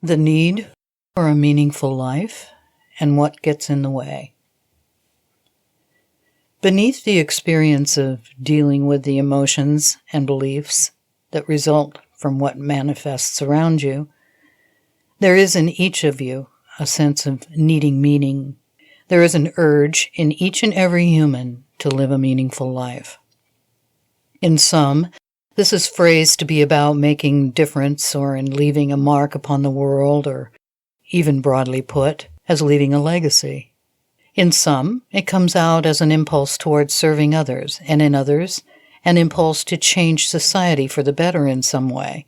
The need for a meaningful life and what gets in the way. Beneath the experience of dealing with the emotions and beliefs that result from what manifests around you, there is in each of you a sense of needing meaning. There is an urge in each and every human to live a meaningful life. In some, this is phrased to be about making difference or in leaving a mark upon the world, or even broadly put, as leaving a legacy. In some, it comes out as an impulse towards serving others, and in others, an impulse to change society for the better in some way.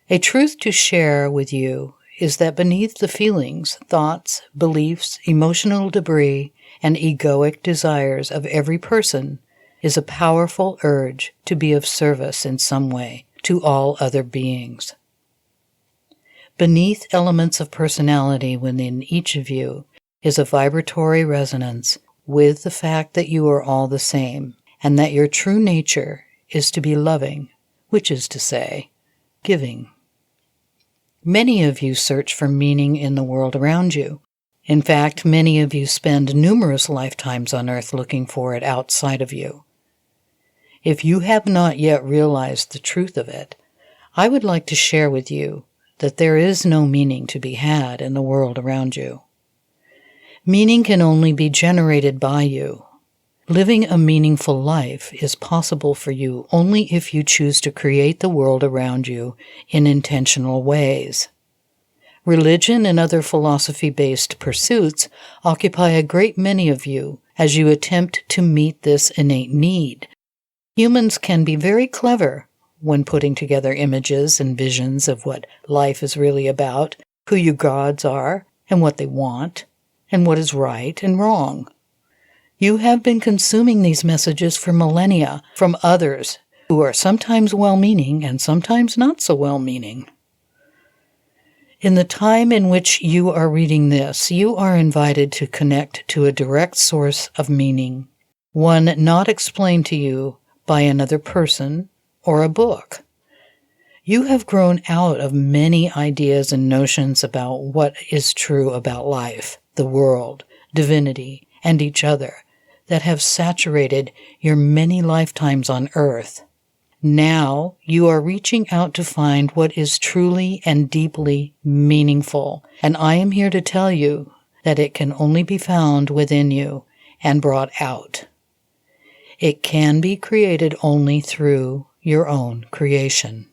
A truth to share with you is that beneath the feelings, thoughts, beliefs, emotional debris, and egoic desires of every person is a powerful urge to be of service in some way to all other beings. Beneath elements of personality within each of you is a vibratory resonance with the fact that you are all the same, and that your true nature is to be loving, which is to say, giving. Many of you search for meaning in the world around you. In fact, many of you spend numerous lifetimes on earth looking for it outside of you. If you have not yet realized the truth of it, I would like to share with you that there is no meaning to be had in the world around you. Meaning can only be generated by you. Living a meaningful life is possible for you only if you choose to create the world around you in intentional ways. Religion and other philosophy-based pursuits occupy a great many of you as you attempt to meet this innate need. Humans can be very clever when putting together images and visions of what life is really about, who your gods are, and what they want, and what is right and wrong. You have been consuming these messages for millennia from others who are sometimes well-meaning and sometimes not so well-meaning. In the time in which you are reading this, you are invited to connect to a direct source of meaning, one not explained to you by another person or a book. You have grown out of many ideas and notions about what is true about life, the world, divinity, and each other that have saturated your many lifetimes on earth. Now you are reaching out to find what is truly and deeply meaningful, and I am here to tell you that it can only be found within you and brought out. It can be created only through your own creation.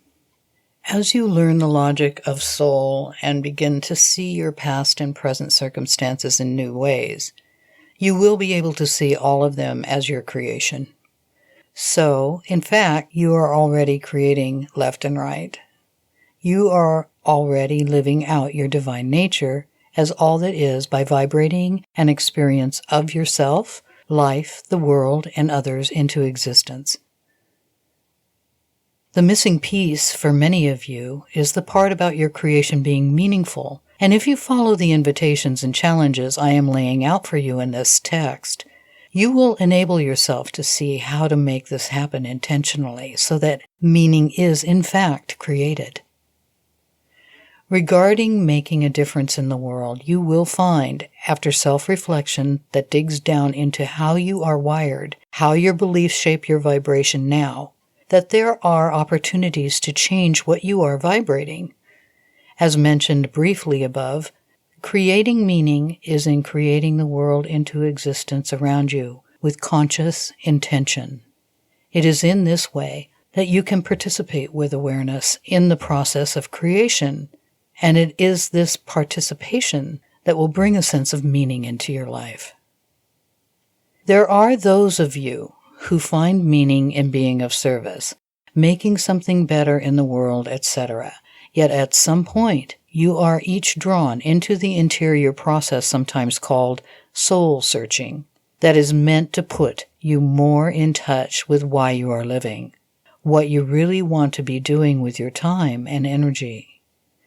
As you learn the logic of soul and begin to see your past and present circumstances in new ways, you will be able to see all of them as your creation. So, in fact, you are already creating left and right. You are already living out your divine nature as all that is by vibrating an experience of yourself, life, the world, and others into existence. The missing piece for many of you is the part about your creation being meaningful, and if you follow the invitations and challenges I am laying out for you in this text, you will enable yourself to see how to make this happen intentionally so that meaning is in fact created. Regarding making a difference in the world, you will find, after self-reflection that digs down into how you are wired, how your beliefs shape your vibration now, that there are opportunities to change what you are vibrating. As mentioned briefly above, creating meaning is in creating the world into existence around you with conscious intention. It is in this way that you can participate with awareness in the process of creation, and it is this participation that will bring a sense of meaning into your life. There are those of you who find meaning in being of service, making something better in the world, etc. Yet at some point, you are each drawn into the interior process sometimes called soul searching, that is meant to put you more in touch with why you are living, what you really want to be doing with your time and energy.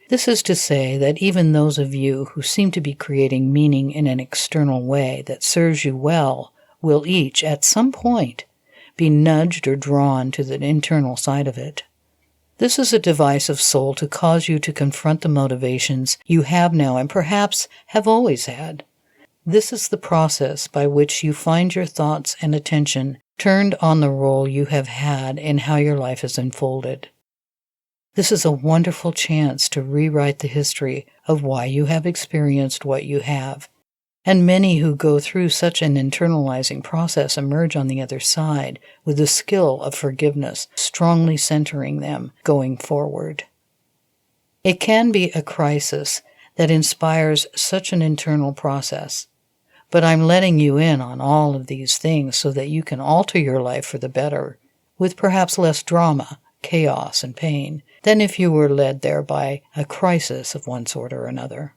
This is to say that even those of you who seem to be creating meaning in an external way that serves you well will each, at some point, be nudged or drawn to the internal side of it. This is a device of soul to cause you to confront the motivations you have now and perhaps have always had. This is the process by which you find your thoughts and attention turned on the role you have had in how your life has unfolded. This is a wonderful chance to rewrite the history of why you have experienced what you have, and many who go through such an internalizing process emerge on the other side with the skill of forgiveness strongly centering them going forward. It can be a crisis that inspires such an internal process, but I'm letting you in on all of these things so that you can alter your life for the better, with perhaps less drama, chaos, and pain than if you were led there by a crisis of one sort or another.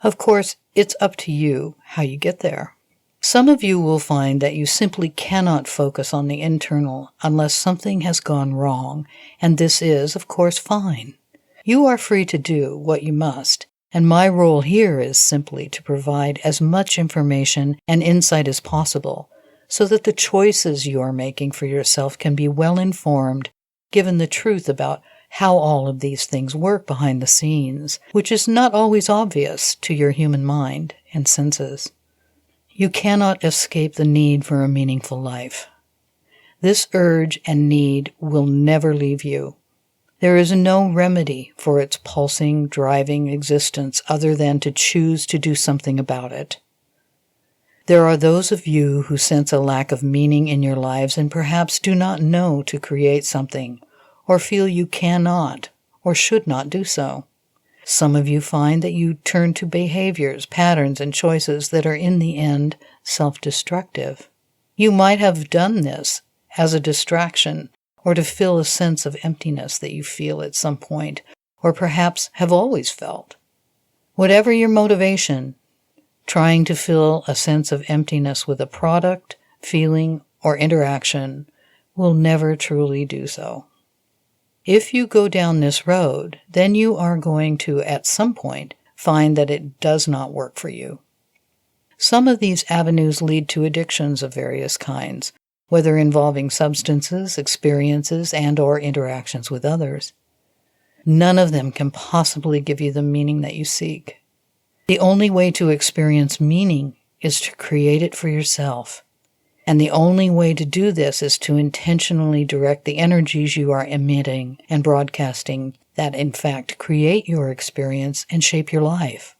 Of course, it's up to you how you get there. Some of you will find that you simply cannot focus on the internal unless something has gone wrong, and this is, of course, fine. You are free to do what you must, and my role here is simply to provide as much information and insight as possible so that the choices you are making for yourself can be well informed, given the truth about how all of these things work behind the scenes, which is not always obvious to your human mind and senses. You cannot escape the need for a meaningful life. This urge and need will never leave you. There is no remedy for its pulsing, driving existence other than to choose to do something about it. There are those of you who sense a lack of meaning in your lives and perhaps do not know to create something, or feel you cannot or should not do so. Some of you find that you turn to behaviors, patterns, and choices that are in the end self-destructive. You might have done this as a distraction or to fill a sense of emptiness that you feel at some point, or perhaps have always felt. Whatever your motivation, trying to fill a sense of emptiness with a product, feeling, or interaction will never truly do so. If you go down this road, then you are going to, at some point, find that it does not work for you. Some of these avenues lead to addictions of various kinds, whether involving substances, experiences, and/or interactions with others. None of them can possibly give you the meaning that you seek. The only way to experience meaning is to create it for yourself. And the only way to do this is to intentionally direct the energies you are emitting and broadcasting that, in fact, create your experience and shape your life.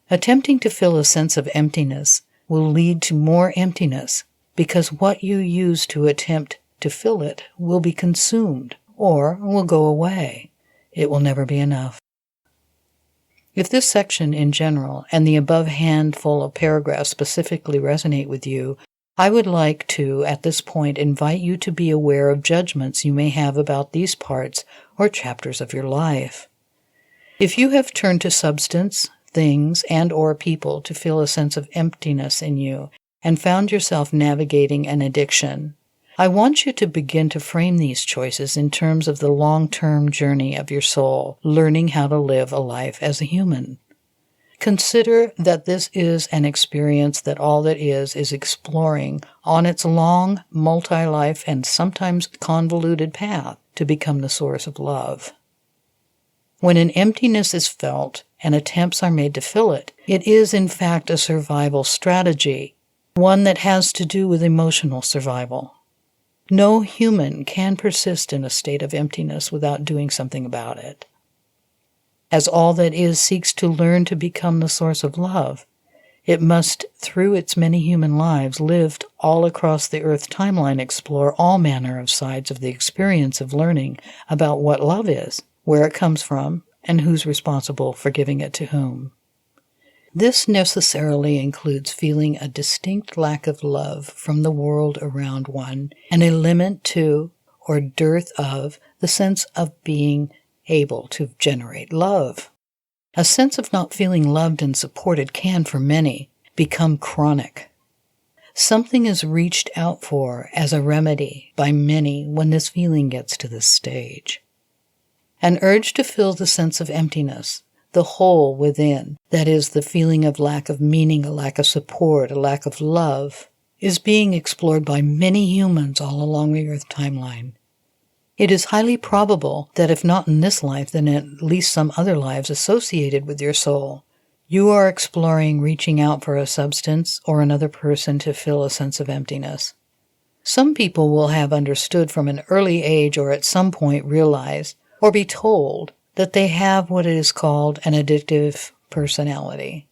Attempting to fill a sense of emptiness will lead to more emptiness because what you use to attempt to fill it will be consumed or will go away. It will never be enough. If this section in general and the above handful of paragraphs specifically resonate with you, I would like to, at this point, invite you to be aware of judgments you may have about these parts or chapters of your life. If you have turned to substance, things, and/or people to fill a sense of emptiness in you and found yourself navigating an addiction, I want you to begin to frame these choices in terms of the long-term journey of your soul, learning how to live a life as a human. Consider that this is an experience that all that is exploring on its long, multi-life, and sometimes convoluted path to become the source of love. When an emptiness is felt and attempts are made to fill it, it is in fact a survival strategy, one that has to do with emotional survival. No human can persist in a state of emptiness without doing something about it. As all that is seeks to learn to become the source of love, it must, through its many human lives lived all across the Earth timeline, explore all manner of sides of the experience of learning about what love is, where it comes from, and who's responsible for giving it to whom. This necessarily includes feeling a distinct lack of love from the world around one and a limit to, or dearth of, the sense of being able to generate love. A sense of not feeling loved and supported can, for many, become chronic. Something is reached out for as a remedy by many when this feeling gets to this stage. An urge to fill the sense of emptiness, the hole within, that is, the feeling of lack of meaning, a lack of support, a lack of love, is being explored by many humans all along the Earth timeline. It is highly probable that if not in this life, then at least some other lives associated with your soul, you are exploring reaching out for a substance or another person to fill a sense of emptiness. Some people will have understood from an early age or at some point realize or be told that they have what is called an addictive personality.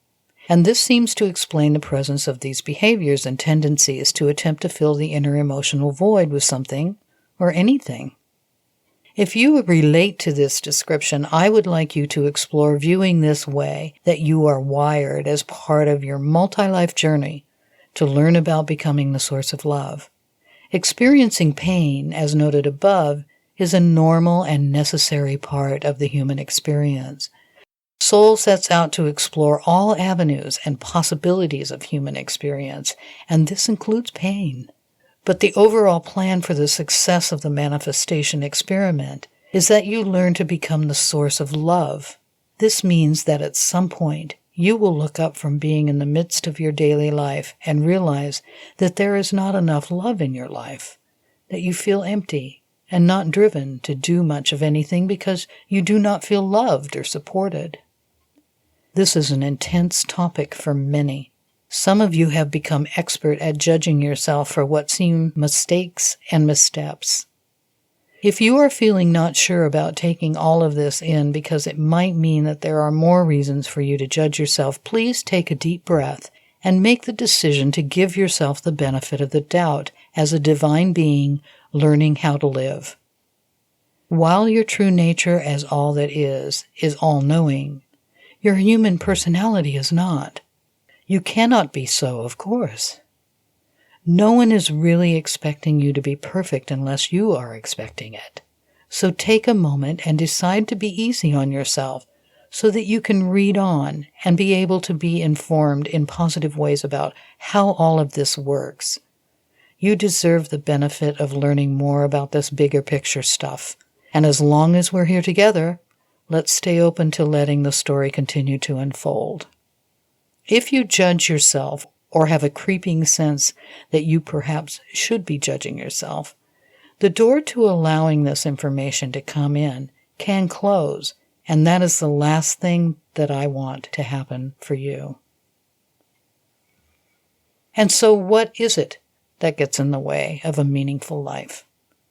And this seems to explain the presence of these behaviors and tendencies to attempt to fill the inner emotional void with something or anything. If you relate to this description, I would like you to explore viewing this way that you are wired as part of your multi-life journey to learn about becoming the source of love. Experiencing pain, as noted above, is a normal and necessary part of the human experience. Soul sets out to explore all avenues and possibilities of human experience, and this includes pain. But the overall plan for the success of the manifestation experiment is that you learn to become the source of love. This means that at some point, you will look up from being in the midst of your daily life and realize that there is not enough love in your life, that you feel empty and not driven to do much of anything because you do not feel loved or supported. This is an intense topic for many. Some of you have become expert at judging yourself for what seem mistakes and missteps. If you are feeling not sure about taking all of this in because it might mean that there are more reasons for you to judge yourself, please take a deep breath and make the decision to give yourself the benefit of the doubt as a divine being learning how to live. While your true nature as all that is all-knowing, your human personality is not. You cannot be so, of course. No one is really expecting you to be perfect unless you are expecting it. So take a moment and decide to be easy on yourself so that you can read on and be able to be informed in positive ways about how all of this works. You deserve the benefit of learning more about this bigger picture stuff. And as long as we're here together, let's stay open to letting the story continue to unfold. If you judge yourself or have a creeping sense that you perhaps should be judging yourself, the door to allowing this information to come in can close, and that is the last thing that I want to happen for you. And so what is it that gets in the way of a meaningful life?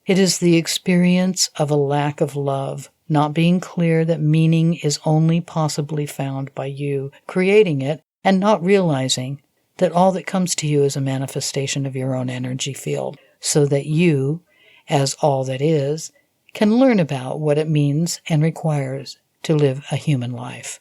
It is the experience of a lack of love, not being clear that meaning is only possibly found by you creating it, and not realizing that all that comes to you is a manifestation of your own energy field, so that you, as all that is, can learn about what it means and requires to live a human life.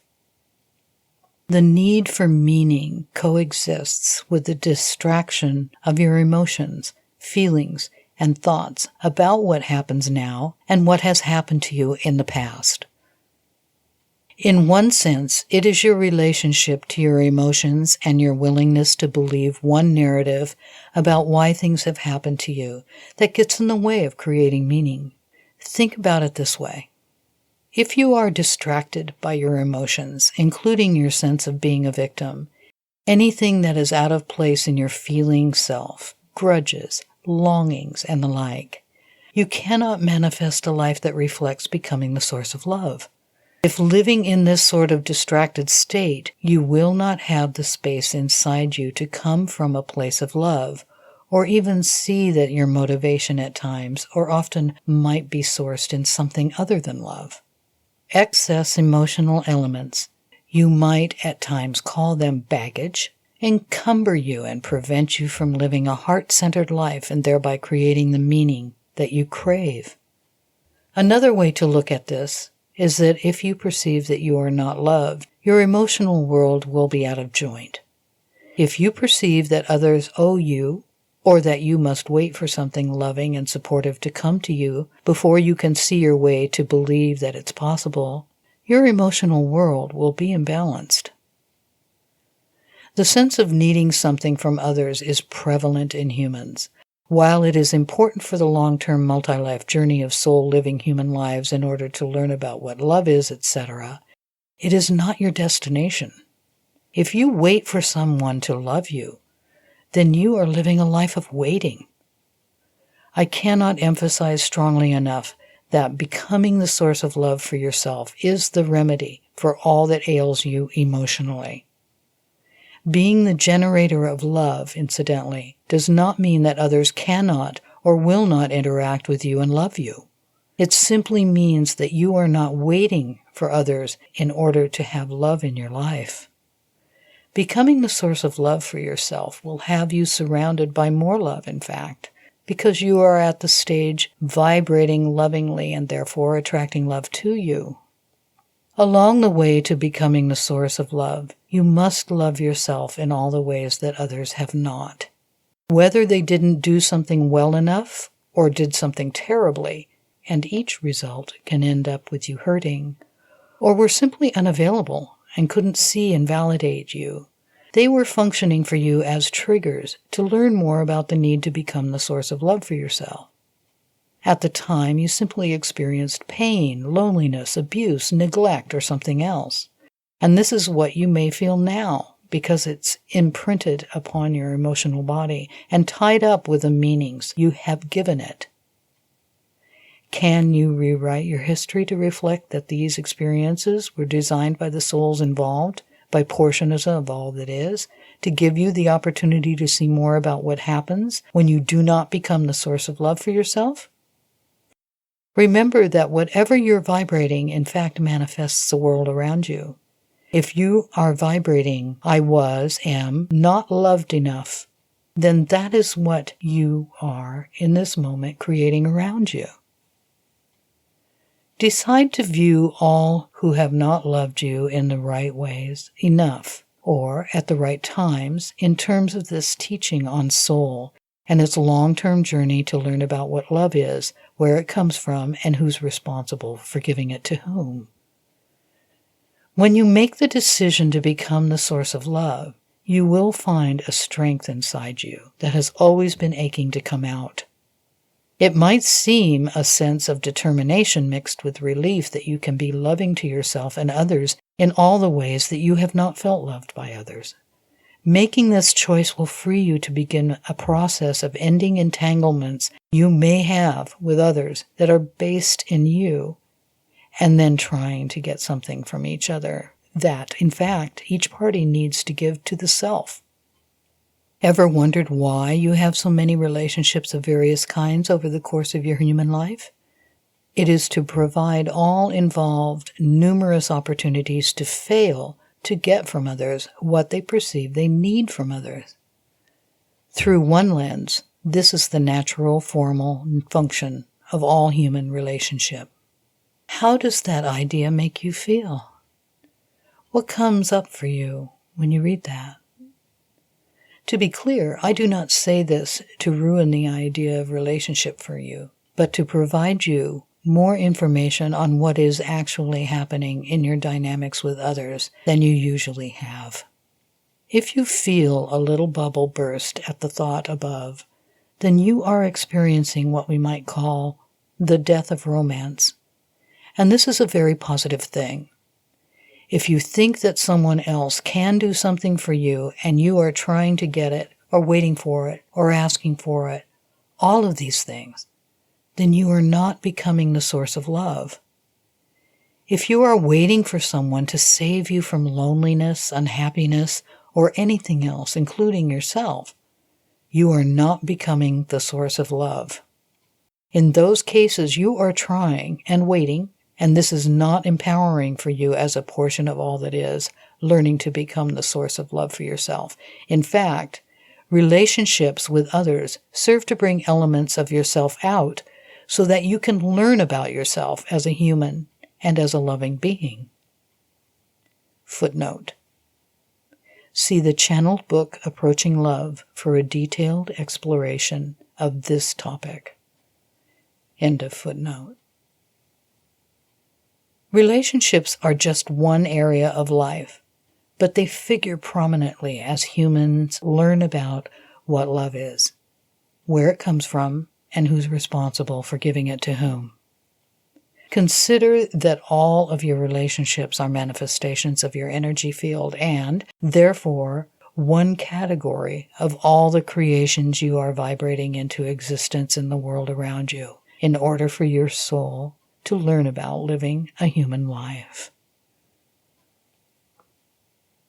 The need for meaning coexists with the distraction of your emotions, feelings, and thoughts about what happens now and what has happened to you in the past. In one sense, it is your relationship to your emotions and your willingness to believe one narrative about why things have happened to you that gets in the way of creating meaning. Think about it this way. If you are distracted by your emotions, including your sense of being a victim, anything that is out of place in your feeling self, grudges, longings, and the like, you cannot manifest a life that reflects becoming the source of love. If living in this sort of distracted state, you will not have the space inside you to come from a place of love, or even see that your motivation at times or often might be sourced in something other than love. Excess emotional elements, you might at times call them baggage, encumber you and prevent you from living a heart-centered life and thereby creating the meaning that you crave. Another way to look at this is that if you perceive that you are not loved, your emotional world will be out of joint. If you perceive that others owe you, or that you must wait for something loving and supportive to come to you before you can see your way to believe that it's possible, your emotional world will be imbalanced. The sense of needing something from others is prevalent in humans. While it is important for the long-term multi-life journey of soul living human lives in order to learn about what love is, etc., it is not your destination. If you wait for someone to love you, then you are living a life of waiting. I cannot emphasize strongly enough that becoming the source of love for yourself is the remedy for all that ails you emotionally. Being the generator of love, incidentally, does not mean that others cannot or will not interact with you and love you. It simply means that you are not waiting for others in order to have love in your life. Becoming the source of love for yourself will have you surrounded by more love, in fact, because you are at the stage vibrating lovingly and therefore attracting love to you. Along the way to becoming the source of love, you must love yourself in all the ways that others have not. Whether they didn't do something well enough or did something terribly, and each result can end up with you hurting, or were simply unavailable and couldn't see and validate you. They were functioning for you as triggers to learn more about the need to become the source of love for yourself. At the time, you simply experienced pain, loneliness, abuse, neglect, or something else. And this is what you may feel now, because it's imprinted upon your emotional body and tied up with the meanings you have given it. Can you rewrite your history to reflect that these experiences were designed by the souls involved, by portions of all that is, to give you the opportunity to see more about what happens when you do not become the source of love for yourself? Remember that whatever you're vibrating, in fact, manifests the world around you. If you are vibrating, am not loved enough, then that is what you are in this moment creating around you. Decide to view all who have not loved you in the right ways enough, or at the right times, in terms of this teaching on soul and its long-term journey to learn about what love is, where it comes from, and who's responsible for giving it to whom. When you make the decision to become the source of love, you will find a strength inside you that has always been aching to come out. It might seem a sense of determination mixed with relief that you can be loving to yourself and others in all the ways that you have not felt loved by others. Making this choice will free you to begin a process of ending entanglements you may have with others that are based in you, and then trying to get something from each other that, in fact, each party needs to give to the self. Ever wondered why you have so many relationships of various kinds over the course of your human life? It is to provide all involved numerous opportunities to fail to get from others what they perceive they need from others. Through one lens, this is the natural, formal function of all human relationship. How does that idea make you feel? What comes up for you when you read that? To be clear, I do not say this to ruin the idea of relationship for you, but to provide you more information on what is actually happening in your dynamics with others than you usually have. If you feel a little bubble burst at the thought above, then you are experiencing what we might call the death of romance. And this is a very positive thing. If you think that someone else can do something for you and you are trying to get it or waiting for it or asking for it, all of these things, then you are not becoming the source of love. If you are waiting for someone to save you from loneliness, unhappiness, or anything else, including yourself, you are not becoming the source of love. In those cases, you are trying and waiting, and this is not empowering for you as a portion of all that is, learning to become the source of love for yourself. In fact, relationships with others serve to bring elements of yourself out so that you can learn about yourself as a human and as a loving being. Footnote. See the channeled book Approaching Love for a detailed exploration of this topic. End of footnote. Relationships are just one area of life, but they figure prominently as humans learn about what love is, where it comes from, and who's responsible for giving it to whom. Consider that all of your relationships are manifestations of your energy field and, therefore, one category of all the creations you are vibrating into existence in the world around you, in order for your soul to learn about living a human life.